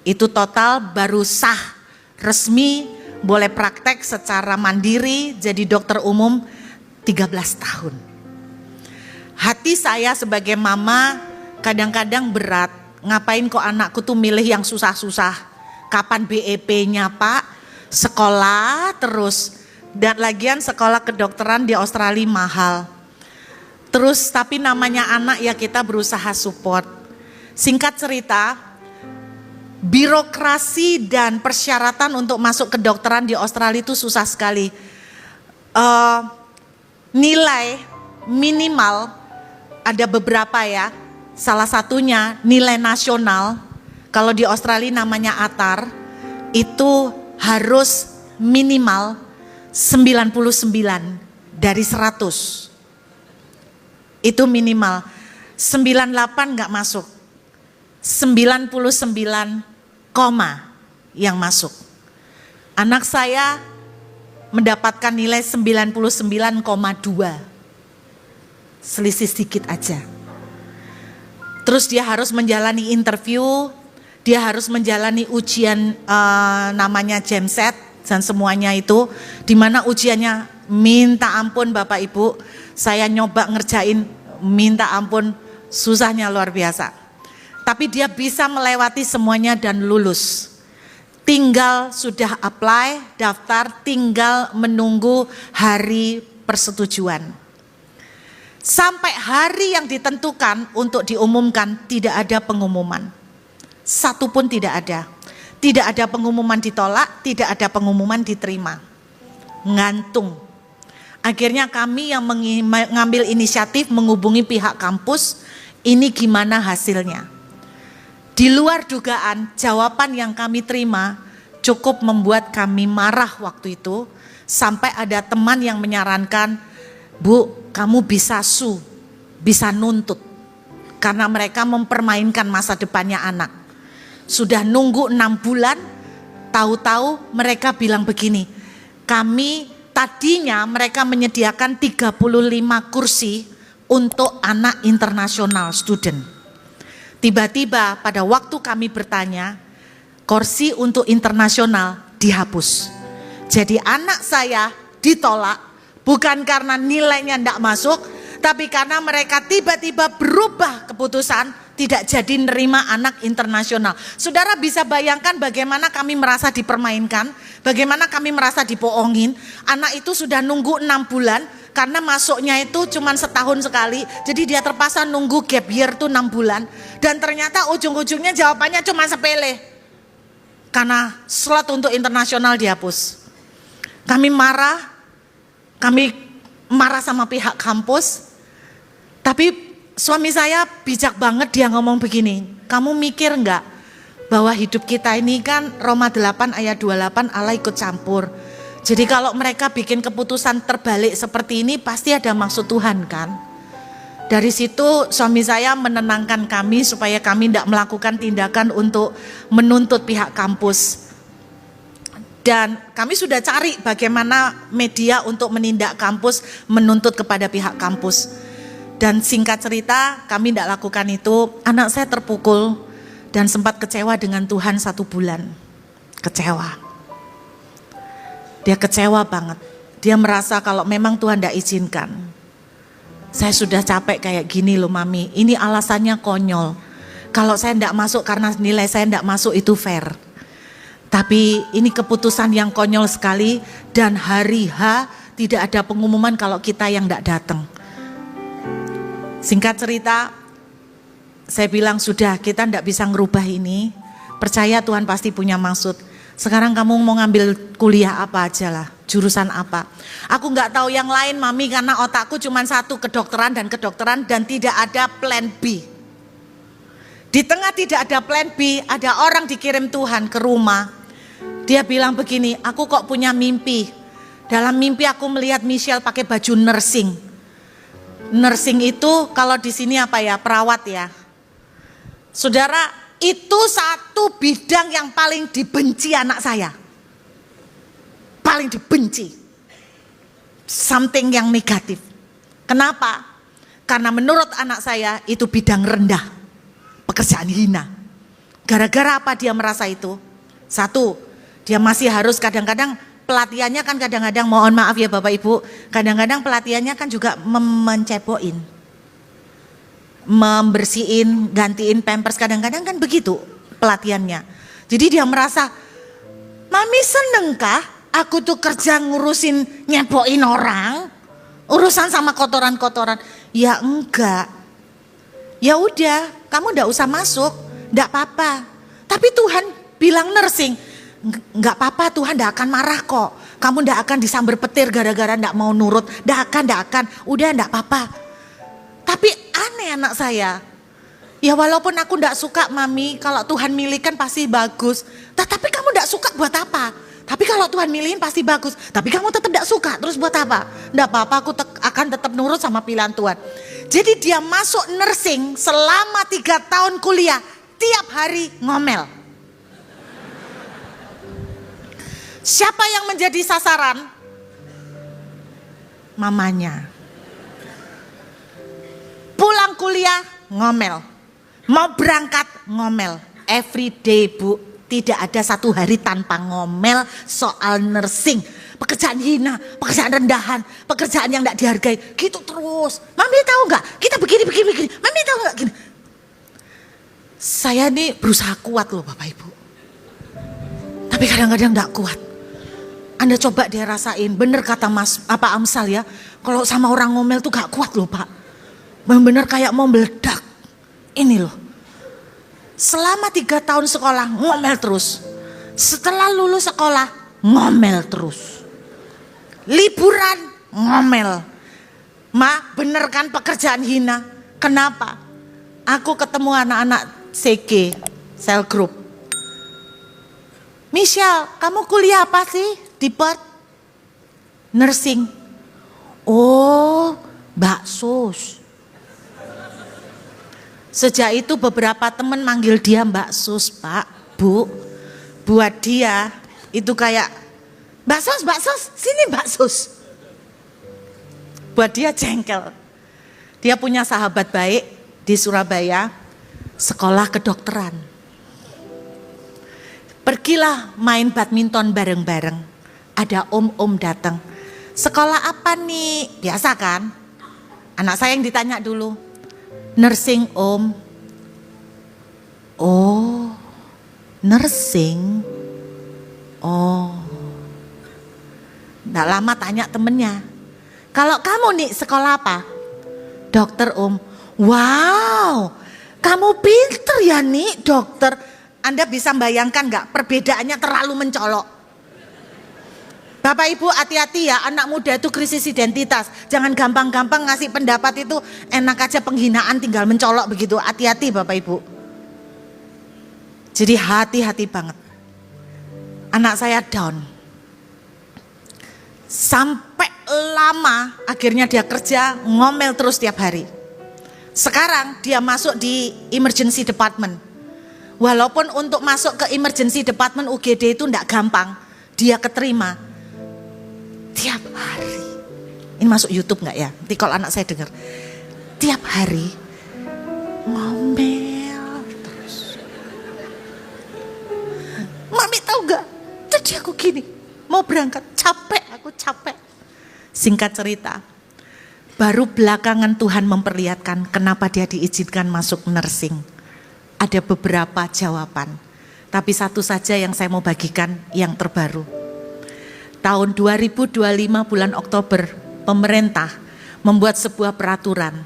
itu total baru sah, resmi, boleh praktek secara mandiri jadi dokter umum 13 tahun. Hati saya sebagai mama kadang-kadang berat, ngapain kok anakku tuh milih yang susah-susah, kapan BEP-nya Pak, sekolah terus, dan lagian sekolah kedokteran di Australia mahal. Terus tapi namanya anak ya kita berusaha support. Singkat cerita, birokrasi dan persyaratan untuk masuk kedokteran di Australia itu susah sekali. Nilai minimal ada beberapa ya. Salah satunya nilai nasional, kalau di Australia namanya ATAR, itu harus minimal 99 dari 100. Itu minimal. 98 nggak masuk. 99, yang masuk. Anak saya mendapatkan nilai 99,2. Selisih sedikit aja. Terus dia harus menjalani interview, dia harus menjalani ujian namanya GEMSET dan semuanya itu, dimana ujiannya minta ampun Bapak Ibu, saya nyoba ngerjain minta ampun, susahnya luar biasa. Tapi dia bisa melewati semuanya dan lulus. Tinggal sudah apply, daftar, tinggal menunggu hari persetujuan. Sampai hari yang ditentukan untuk diumumkan tidak ada pengumuman. Satu pun tidak ada. Tidak ada pengumuman ditolak, tidak ada pengumuman diterima. Ngantung. Akhirnya kami yang mengambil inisiatif menghubungi pihak kampus, ini gimana hasilnya. Di luar dugaan, jawaban yang kami terima cukup membuat kami marah waktu itu. Sampai ada teman yang menyarankan, Bu, kamu bisa sue, bisa nuntut. Karena mereka mempermainkan masa depannya anak. Sudah nunggu 6 bulan, tahu-tahu mereka bilang begini, kami tadinya mereka menyediakan 35 kursi untuk anak internasional student. Tiba-tiba pada waktu kami bertanya, kursi untuk internasional dihapus. Jadi anak saya ditolak bukan karena nilainya tidak masuk, tapi karena mereka tiba-tiba berubah keputusan tidak jadi nerima anak internasional. Saudara bisa bayangkan bagaimana kami merasa dipermainkan, bagaimana kami merasa dibohongin. Anak itu sudah nunggu 6 bulan, karena masuknya itu cuma setahun sekali, jadi dia terpaksa nunggu gap year tuh 6 bulan. Dan ternyata ujung-ujungnya jawabannya cuma sepele, karena slot untuk internasional dihapus. Kami marah sama pihak kampus. Tapi suami saya bijak banget, dia ngomong begini, kamu mikir enggak bahwa hidup kita ini kan Roma 8 ayat 28 Allah ikut campur. Jadi kalau mereka bikin keputusan terbalik seperti ini pasti ada maksud Tuhan kan. Dari situ suami saya menenangkan kami supaya kami tidak melakukan tindakan untuk menuntut pihak kampus. Dan kami sudah cari bagaimana media untuk menindak kampus, menuntut kepada pihak kampus. Dan singkat cerita kami tidak lakukan itu. Anak saya terpukul dan sempat kecewa dengan Tuhan 1 bulan. Kecewa. Dia kecewa banget. Dia merasa kalau memang Tuhan tidak izinkan. Saya sudah capek kayak gini loh Mami. Ini alasannya konyol. Kalau saya tidak masuk karena nilai saya tidak masuk itu fair. Tapi ini keputusan yang konyol sekali. Dan hari H tidak ada pengumuman kalau kita yang tidak datang. Singkat cerita, saya bilang sudah kita tidak bisa ngerubah ini. Percaya Tuhan pasti punya maksud. Sekarang kamu mau ngambil kuliah apa aja lah, jurusan apa. Aku nggak tahu yang lain Mami karena otakku cuma satu, kedokteran dan tidak ada plan B. Di tengah tidak ada plan B, ada orang dikirim Tuhan ke rumah. Dia bilang begini, aku kok punya mimpi. Dalam mimpi aku melihat Michelle pakai baju nursing. Nursing itu kalau di sini apa ya, perawat ya. Saudara, itu satu bidang yang paling dibenci anak saya. Paling dibenci. something yang negatif. Kenapa? Karena menurut anak saya itu bidang rendah, pekerjaan hina. Gara-gara apa dia merasa itu? Satu, dia masih harus kadang-kadang pelatihannya kan kadang-kadang, mohon maaf ya Bapak Ibu, kadang-kadang pelatihannya kan juga menceboin, membersihin, gantiin pampers, kadang-kadang kan begitu pelatihannya. Jadi dia merasa, Mami seneng kah aku tuh kerja ngurusin nyeboin orang, urusan sama kotoran-kotoran? Ya enggak. Ya udah, kamu enggak usah masuk, enggak apa-apa. Tapi Tuhan bilang nursing, enggak apa-apa, Tuhan enggak akan marah kok. Kamu enggak akan disambar petir gara-gara enggak mau nurut. Enggak akan. Udah enggak apa-apa. Tapi aneh anak saya. Ya walaupun aku enggak suka Mami, kalau Tuhan milihkan pasti bagus. Tapi kamu enggak suka buat apa? Tapi kalau Tuhan milihin pasti bagus. Tapi kamu tetap enggak suka, terus buat apa? Enggak apa-apa, aku akan tetap nurut sama pilihan Tuhan. Jadi dia masuk nursing selama 3 tahun kuliah, tiap hari ngomel. Siapa yang menjadi sasaran? Mamanya. Pulang kuliah ngomel, mau berangkat ngomel, every day Bu, tidak ada satu hari tanpa ngomel soal nursing, pekerjaan hina, pekerjaan rendahan, pekerjaan yang tidak dihargai, gitu terus. Mami tahu nggak? Kita begini. Mami tahu nggak gini? Saya nih berusaha kuat loh Bapak Ibu, tapi kadang-kadang tidak kuat. Anda coba dia rasain, bener kata Amsal ya, kalau sama orang ngomel tuh gak kuat loh Pak. Bener-bener kayak mau meledak. Ini loh. Selama 3 tahun sekolah ngomel terus. Setelah lulus sekolah ngomel terus. Liburan ngomel. Ma, bener kan pekerjaan hina? Kenapa? Aku ketemu anak-anak CG, Cell Group. Michelle, kamu kuliah apa sih? Di Perth? Nursing. Oh, Mbak Sus. Sejak itu beberapa teman manggil dia Mbak Sus, Pak, Bu. Buat dia itu kayak, Mbak Sus, sini Mbak Sus. Buat dia jengkel. Dia punya sahabat baik di Surabaya, sekolah kedokteran. Pergilah main badminton bareng-bareng. Ada om-om datang. Sekolah apa nih? Biasa kan? Anak saya yang ditanya dulu. Nursing om. Oh, nursing. Oh. Nggak lama tanya temennya. Kalau kamu nih sekolah apa? Dokter om. Wow, kamu pinter ya nih dokter. Anda bisa bayangkan nggak perbedaannya terlalu mencolok? Bapak Ibu hati-hati ya, anak muda itu krisis identitas. Jangan gampang-gampang ngasih pendapat itu, enak aja penghinaan tinggal mencolok begitu. Hati-hati Bapak Ibu. Jadi hati-hati banget. Anak saya down. Sampai lama akhirnya dia kerja ngomel terus tiap hari. Sekarang dia masuk di emergency department. Walaupun untuk masuk ke emergency department UGD itu enggak gampang. Dia keterima. Tiap hari, ini masuk YouTube nggak ya? Nanti kalau anak saya dengar, tiap hari ngomel terus. Mami tahu nggak? Jadi aku gini, mau berangkat, aku capek. Singkat cerita, baru belakangan Tuhan memperlihatkan kenapa dia diizinkan masuk nursing. Ada beberapa jawaban, tapi satu saja yang saya mau bagikan yang terbaru. Tahun 2025 bulan Oktober, pemerintah membuat sebuah peraturan.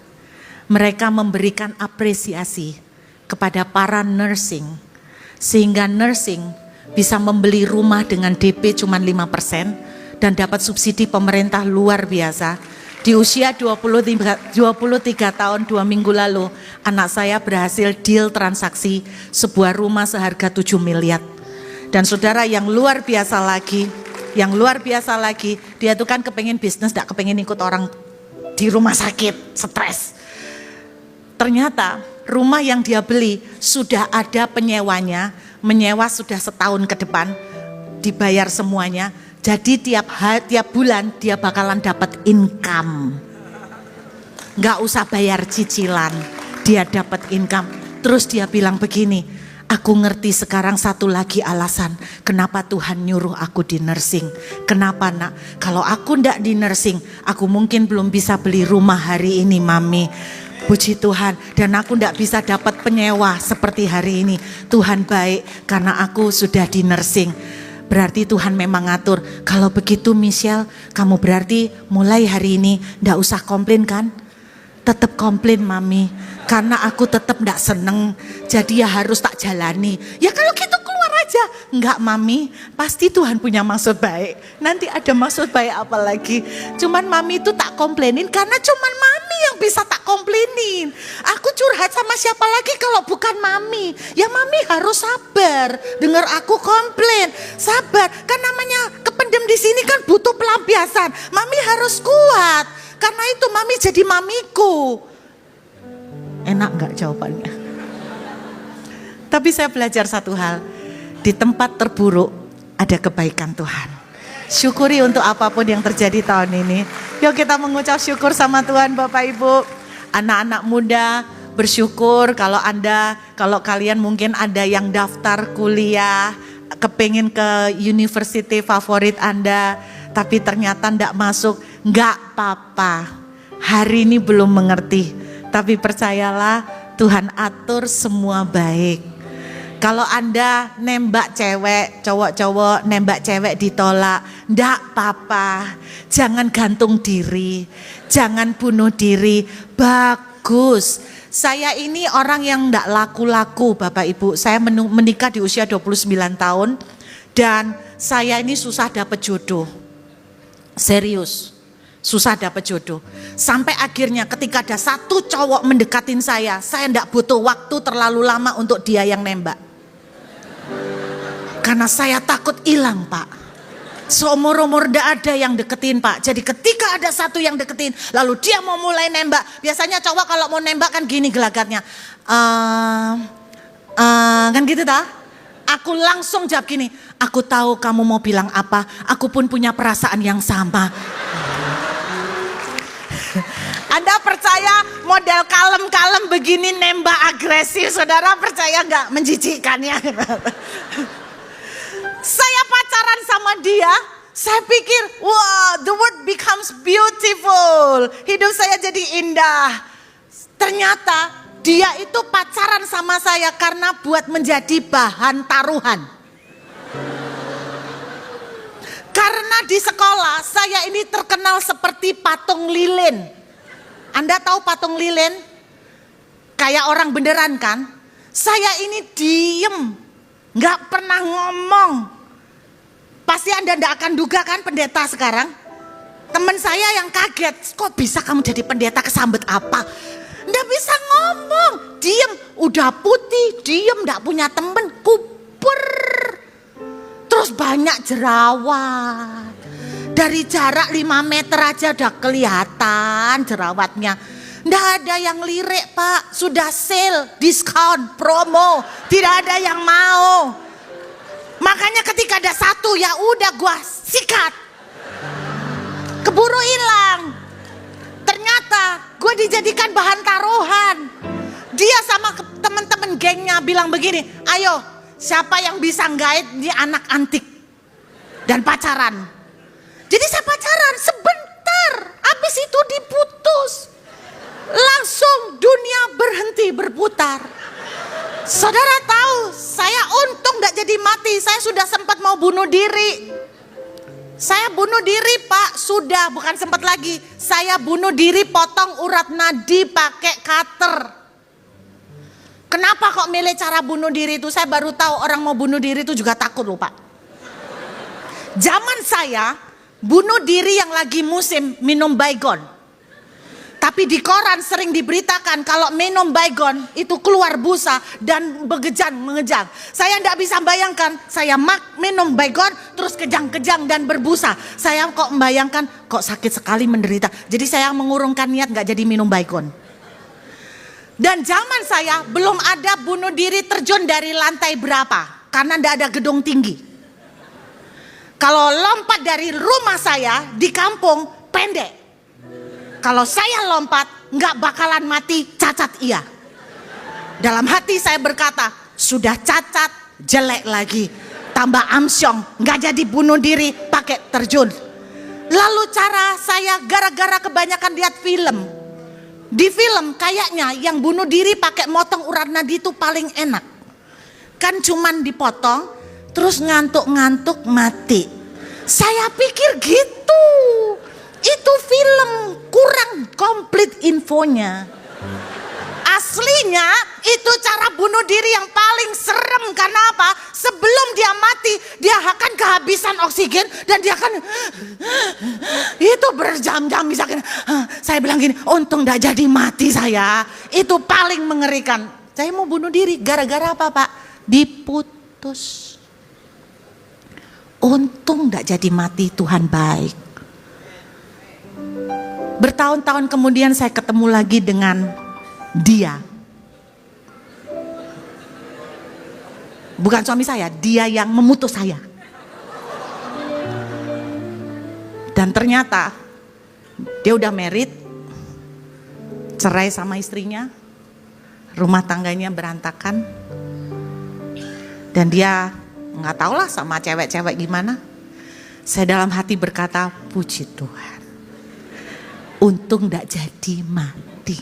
Mereka memberikan apresiasi kepada para nursing, sehingga nursing bisa membeli rumah dengan DP cuma 5% dan dapat subsidi pemerintah luar biasa. Di usia 23 tahun 2 minggu lalu, anak saya berhasil deal transaksi sebuah rumah seharga 7 miliar. Dan saudara yang luar biasa lagi, dia tuh kan kepengen bisnis, gak kepengen ikut orang di rumah sakit, stres. Ternyata rumah yang dia beli sudah ada penyewanya, menyewa sudah setahun ke depan, dibayar semuanya. Jadi tiap bulan dia bakalan dapat income. Nggak usah bayar cicilan, dia dapat income. Terus dia bilang begini, aku ngerti sekarang satu lagi alasan kenapa Tuhan nyuruh aku di nursing. Kenapa nak? Kalau aku ndak di nursing, aku mungkin belum bisa beli rumah hari ini mami. Puji Tuhan, dan aku ndak bisa dapat penyewa seperti hari ini. Tuhan baik karena aku sudah di nursing. Berarti Tuhan memang ngatur. Kalau begitu Michelle, kamu berarti mulai hari ini ndak usah komplain kan? Tetap komplain mami, karena aku tetap ndak seneng. Jadi ya harus tak jalani. Ya kalau gitu keluar aja. Enggak mami, pasti Tuhan punya maksud baik. Nanti ada maksud baik apa lagi. Cuman mami itu tak komplainin karena cuman mami yang bisa tak komplainin. Aku curhat sama siapa lagi kalau bukan mami. Ya mami harus sabar. Dengar aku komplain, sabar. Kan namanya kependem di sini kan butuh pelampiasan. Mami harus kuat. Karena itu mami jadi mamiku. Enak gak jawabannya? Tapi saya belajar satu hal. Di tempat terburuk ada kebaikan Tuhan. Syukuri untuk apapun yang terjadi tahun ini. Yuk kita mengucap syukur sama Tuhan Bapak Ibu. Anak-anak muda bersyukur kalau kalian mungkin ada yang daftar kuliah, kepingin ke university favorit Anda, tapi ternyata ndak masuk. Nggak apa-apa. Hari ini belum mengerti. Tapi percayalah Tuhan atur semua baik. Kalau Anda nembak cewek, cowok-cowok nembak cewek ditolak, ndak apa-apa. Jangan gantung diri, jangan bunuh diri. Bagus. Saya ini orang yang ndak laku-laku Bapak Ibu. Saya menikah di usia 29 tahun dan saya ini susah dapat jodoh. Serius. Susah dapat jodoh. Sampai akhirnya ketika ada satu cowok mendekatin saya ndak butuh waktu terlalu lama untuk dia yang nembak. Karena saya takut hilang Pak. Seumur-umur ndak ada yang deketin Pak. Jadi ketika ada satu yang deketin, lalu dia mau mulai nembak. Biasanya cowok kalau mau nembak kan gini gelagatnya. Kan gitu tak? Aku langsung jawab gini. Aku tahu kamu mau bilang apa. Aku pun punya perasaan yang sama. Anda percaya model kalem-kalem begini nembak agresif, saudara percaya nggak? Menjijikkan ya. Saya pacaran sama dia, saya pikir, wah, the world becomes beautiful. Hidup saya jadi indah. Ternyata dia itu pacaran sama saya karena buat menjadi bahan taruhan. Karena di sekolah saya ini terkenal seperti patung lilin. Anda tahu patung lilin? Kayak orang beneran kan? Saya ini diem, gak pernah ngomong. Pasti Anda gak akan duga kan pendeta sekarang? Teman saya yang kaget, kok bisa kamu jadi pendeta, kesambet apa? Gak bisa ngomong, diem, udah putih, diem, gak punya temen, kuper. Terus banyak jerawat. Dari jarak 5 meter aja udah kelihatan jerawatnya. Nggak ada yang lirik Pak, sudah sale, diskon, promo, tidak ada yang mau. Makanya ketika ada satu ya udah gua sikat. Keburu hilang. Ternyata gua dijadikan bahan taruhan. Dia sama teman-teman gengnya bilang begini, ayo siapa yang bisa guide di anak antik dan pacaran. Jadi saya pacaran sebentar, habis itu diputus. Langsung dunia berhenti berputar. Saudara tahu, saya untung gak jadi mati. Saya sudah sempat mau bunuh diri. Saya bunuh diri Pak, sudah bukan sempat lagi. Saya bunuh diri potong urat nadi pakai cutter. Kenapa kok milih cara bunuh diri itu? Saya baru tahu orang mau bunuh diri itu juga takut loh Pak. Zaman saya bunuh diri yang lagi musim minum Baygon. Tapi di koran sering diberitakan kalau minum Baygon itu keluar busa dan mengejang. Saya tidak bisa bayangkan saya minum Baygon terus kejang-kejang dan berbusa. Saya kok membayangkan kok sakit sekali menderita. Jadi saya mengurungkan niat gak jadi minum Baygon. Dan zaman saya belum ada bunuh diri terjun dari lantai berapa. Karena tidak ada gedung tinggi. Kalau lompat dari rumah saya di kampung pendek. Kalau saya lompat nggak bakalan mati, cacat iya. Dalam hati saya berkata, sudah cacat, jelek lagi. Tambah amsyong, nggak jadi bunuh diri pakai terjun. Lalu cara saya gara-gara kebanyakan lihat film. Di film kayaknya yang bunuh diri pakai motong urat nadi itu paling enak. Kan cuman dipotong, terus ngantuk-ngantuk mati. Saya pikir gitu. Itu film kurang komplit infonya. Aslinya itu cara bunuh diri yang paling serem. Karena apa? Sebelum dia mati, dia akan kehabisan oksigen dan dia akan itu berjam-jam misalkan. Saya bilang gini, untung gak jadi mati saya. Itu paling mengerikan. Saya mau bunuh diri gara-gara apa, Pak? Diputus. Untung gak jadi mati, Tuhan baik. Bertahun-tahun kemudian saya ketemu lagi dengan dia. Bukan suami saya, dia yang memutus saya. Dan ternyata dia udah married, cerai sama istrinya, rumah tangganya berantakan. Dan dia nggak tahu lah sama cewek-cewek gimana. Saya dalam hati berkata, puji Tuhan, untung gak jadi mati.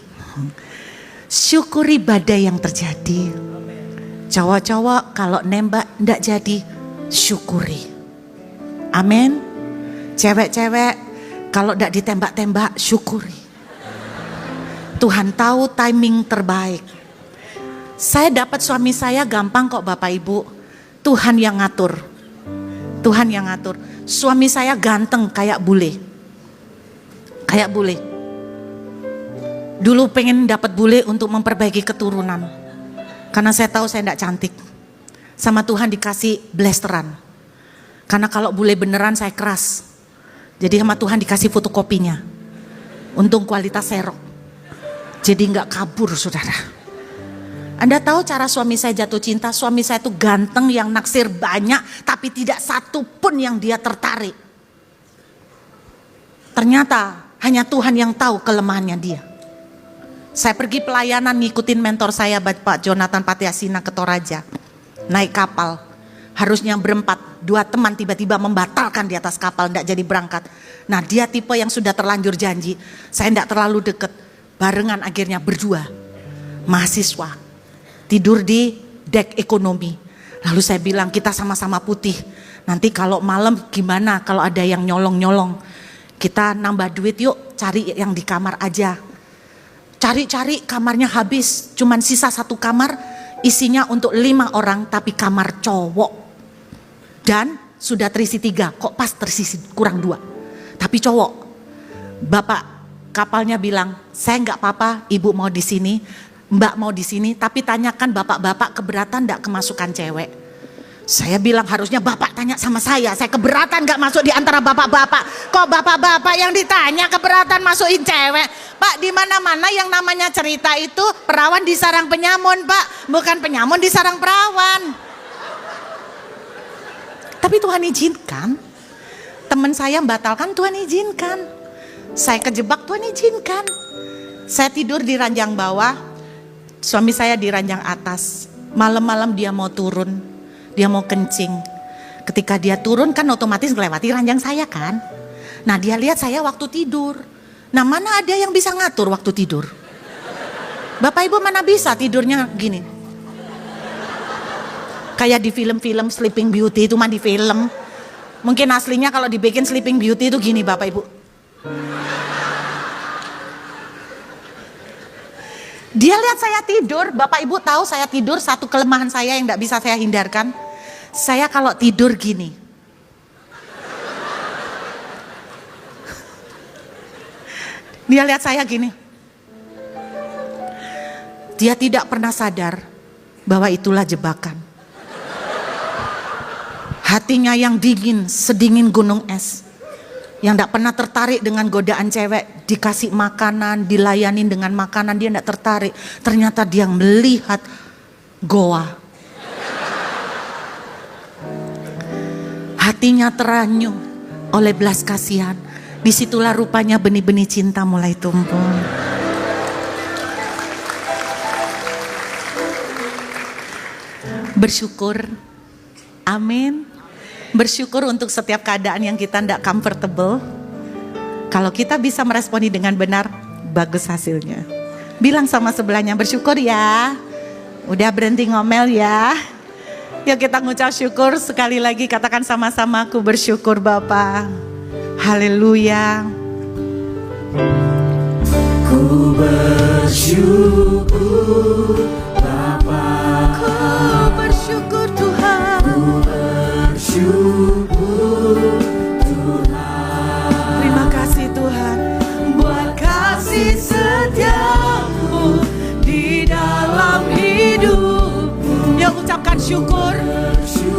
Syukuri badai yang terjadi. Cowok-cowok kalau nembak gak jadi, syukuri. Amin. Cewek-cewek kalau gak ditembak-tembak, syukuri. Tuhan tahu timing terbaik. Saya dapat suami saya gampang kok Bapak Ibu. Tuhan yang ngatur. Tuhan yang ngatur. Suami saya ganteng kayak bule. Kayak bule. Dulu pengen dapat bule untuk memperbaiki keturunan. Karena saya tahu saya tidak cantik. Sama Tuhan dikasih blasteran. Karena kalau bule beneran saya keras. Jadi sama Tuhan dikasih fotokopinya. Untung kualitas serok. Jadi nggak kabur saudara. Anda tahu cara suami saya jatuh cinta? Suami saya itu ganteng yang naksir banyak. Tapi tidak satu pun yang dia tertarik. Ternyata hanya Tuhan yang tahu kelemahannya dia. Saya pergi pelayanan ngikutin mentor saya Pak Jonathan Patiasina ke Toraja. Naik kapal. Harusnya berempat. 2 teman tiba-tiba membatalkan di atas kapal. Tidak jadi berangkat. Nah dia tipe yang sudah terlanjur janji. Saya tidak terlalu deket. Barengan akhirnya berdua. Mahasiswa. Tidur di dek ekonomi. Lalu saya bilang kita sama-sama putih. Nanti kalau malam gimana kalau ada yang nyolong-nyolong. Kita nambah duit yuk, cari yang di kamar aja. Cari-cari kamarnya habis, cuman sisa 1 kamar, isinya untuk 5 orang tapi kamar cowok. Dan sudah terisi 3, kok pas terisi kurang 2. Tapi cowok. Bapak kapalnya bilang, saya nggak apa-apa, ibu mau di sini, mbak mau di sini, tapi tanyakan bapak-bapak keberatan nggak kemasukan cewek. Saya bilang harusnya bapak tanya sama saya keberatan gak masuk di antara bapak-bapak. Kok bapak-bapak yang ditanya keberatan masukin cewek? Pak, di mana-mana yang namanya cerita itu perawan disarang penyamun, Pak. Bukan penyamun disarang perawan. Tapi Tuhan izinkan. Teman saya membatalkan, Tuhan izinkan. Saya kejebak, Tuhan izinkan. Saya tidur di ranjang bawah, suami saya di ranjang atas. Malam-malam dia mau turun. Dia mau kencing. Ketika dia turun kan otomatis melewati ranjang saya kan. Nah dia lihat saya waktu tidur. Nah mana ada yang bisa ngatur waktu tidur? Bapak Ibu mana bisa tidurnya gini? Kayak di film-film Sleeping Beauty itu mah di film. Mungkin aslinya kalau dibikin Sleeping Beauty itu gini Bapak Ibu. Dia lihat saya tidur, Bapak Ibu tahu saya tidur, satu kelemahan saya yang tidak bisa saya hindarkan. Saya kalau tidur gini. Dia lihat saya gini. Dia tidak pernah sadar bahwa itulah jebakan. Hatinya yang dingin, sedingin gunung es. Yang tidak pernah tertarik dengan godaan cewek, dikasih makanan, dilayanin dengan makanan, dia tidak tertarik. Ternyata dia melihat goa. hatinya teranyuh oleh belas kasihan. Disitulah rupanya benih-benih cinta mulai tumbuh. Bersyukur, amin. Bersyukur untuk setiap keadaan yang kita tidak comfortable. Kalau kita bisa meresponi dengan benar, bagus hasilnya. Bilang sama sebelahnya, bersyukur ya. Udah berhenti ngomel ya. Yuk kita ngucap syukur sekali lagi, katakan sama-sama, aku bersyukur Bapa. Haleluya. Ku bersyukur Bapa. Ku bersyukur Tuhan. Ku bersyukur Tuhan. Terima kasih Tuhan buat kasih setiamu di dalam hidupku. Yuk ucapkan syukur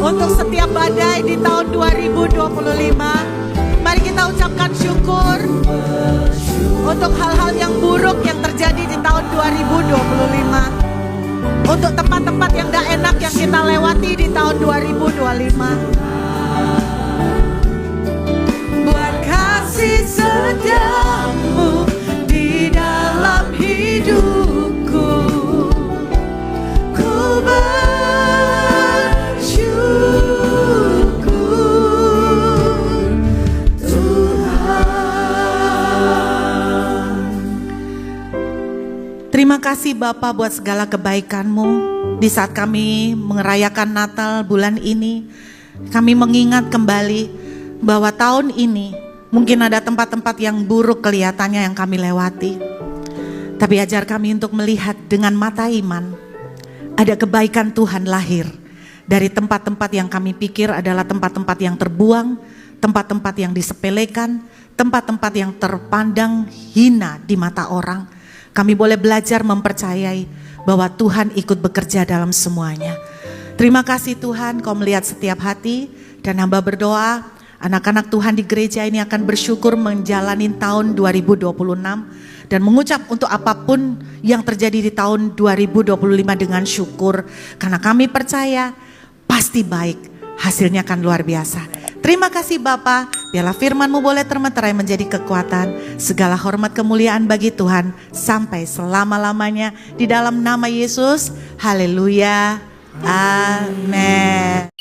untuk setiap badai di tahun 2025. Mari kita ucapkan syukur untuk hal-hal yang buruk yang terjadi di tahun 2025. Untuk tempat-tempat yang gak enak yang kita lewati di tahun 2025. Buat kasih setiamu di dalam hidupku, ku bersyukur Tuhan. Terima kasih Bapa buat segala kebaikan-Mu. Di saat kami merayakan Natal bulan ini, kami mengingat kembali bahwa tahun ini mungkin ada tempat-tempat yang buruk kelihatannya yang kami lewati. Tapi ajar kami untuk melihat dengan mata iman. Ada kebaikan Tuhan lahir dari tempat-tempat yang kami pikir adalah tempat-tempat yang terbuang, tempat-tempat yang disepelekan, tempat-tempat yang terpandang hina di mata orang. Kami boleh belajar mempercayai bahwa Tuhan ikut bekerja dalam semuanya. Terima kasih Tuhan, Kau melihat setiap hati, dan hamba berdoa anak-anak Tuhan di gereja ini akan bersyukur menjalani tahun 2026 dan mengucap untuk apapun yang terjadi di tahun 2025 dengan syukur, karena kami percaya pasti baik, hasilnya akan luar biasa. Terima kasih Bapa, biarlah firman-Mu boleh termeterai menjadi kekuatan. Segala hormat kemuliaan bagi Tuhan sampai selama-lamanya di dalam nama Yesus. Haleluya. Amin.